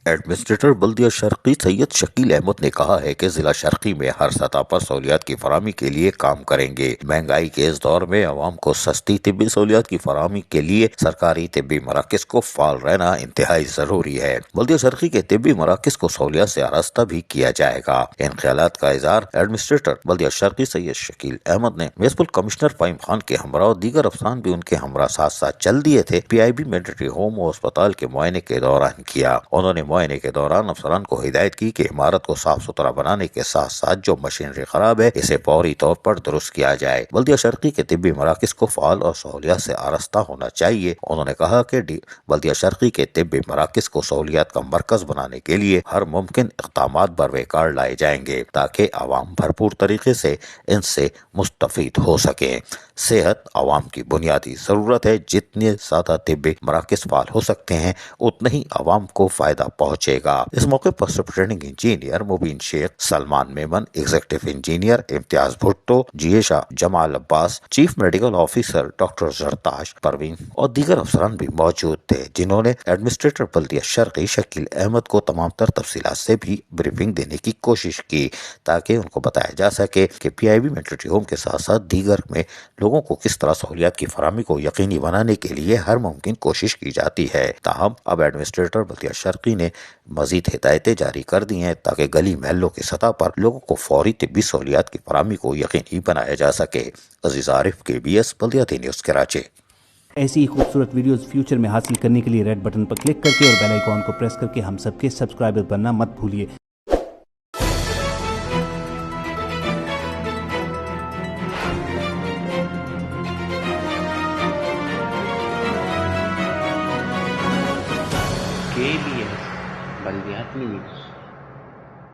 Administrator بلدیہ شرقی سید شکیل احمد نے کہا ہے کہ ضلع شرقی میں ہر سطح پر سہولیات کی فراہمی کے لیے کام کریں گے۔ مہنگائی کے اس دور میں عوام کو سستی طبی سہولیات کی فراہمی کے لیے سرکاری طبی مراکز کو فعال رہنا انتہائی ضروری ہے۔ بلدیہ شرقی کے طبی مراکز کو سہولیات سے آراستہ بھی کیا جائے گا۔ ان خیالات کا اظہار ایڈمنسٹریٹر بلدیہ شرقی سید شکیل احمد نے میونسپل کمشنر فہیم خان کے ہمراہ اور دیگر افسران بھی ان کے ہمراہ ساتھ ساتھ چل دیے تھے PIB ملٹری ہوم اور اسپتال کے معائنے کے دوران کیا۔ انہوں نے معائنے کے دوران افسران کو ہدایت کی کہ عمارت کو صاف ستھرا بنانے کے ساتھ ساتھ جو مشینری خراب ہے اسے فوری طور پر درست کیا جائے۔ بلدیہ شرقی کے طبی مراکز کو فعال اور سہولیات سے آراستہ ہونا چاہیے۔ انہوں نے کہا کہ بلدیہ شرقی کے طبی مراکز کو سہولیات کا مرکز بنانے کے لیے ہر ممکن اقدامات بروے کار لائے جائیں گے تاکہ عوام بھرپور طریقے سے ان سے مستفید ہو سکیں۔ صحت عوام کی بنیادی ضرورت ہے۔ جتنے زیادہ طبی مراکز فعال ہو سکتے ہیں اتنا ہی عوام کو فائدہ پہنچے گا۔ اس موقع پر سپرنٹینڈنگ انجینئر مبین شیخ، Salman Memon, executive engineer Imtiaz Bhutto, Jeesha Jamal Abbas, chief medical officer doctor Zartash Parveen اور دیگر افسران بھی موجود تھے جنہوں نے ایڈمنسٹریٹر بلدیہ شرقی شکیل احمد کو تمام تر تفصیلات سے بھی بریفنگ دینے کی کوشش کی تاکہ ان کو بتایا جا سکے کہ PIB ملٹری ہوم کے ساتھ ساتھ دیگر میں لوگوں کو کس طرح سہولیات کی فراہمی کو یقینی بنانے کے لیے ہر ممکن کوشش کی جاتی ہے۔ تاہم اب ایڈمنسٹریٹر بلدیہ شرقی نے مزید ہدایتیں جاری کر دی ہیں تاکہ گلی محلوں کی سطح پر لوگوں کو فوری طبی سہولیات کی فراہمی کو یقینی بنایا جا سکے۔ عزیز عارف، KBS بلدیاتی نیوز کراچی۔ ایسی ہی خوبصورت ویڈیوز فیوچر میں حاصل کرنے کے لیے ریڈ بٹن پر کلک کر کے اور بیل آئیکن کو پریس کر کے ہم سب کے سبسکرائبر بننا مت بھولیے۔ KBS بلدیاتی نیوز۔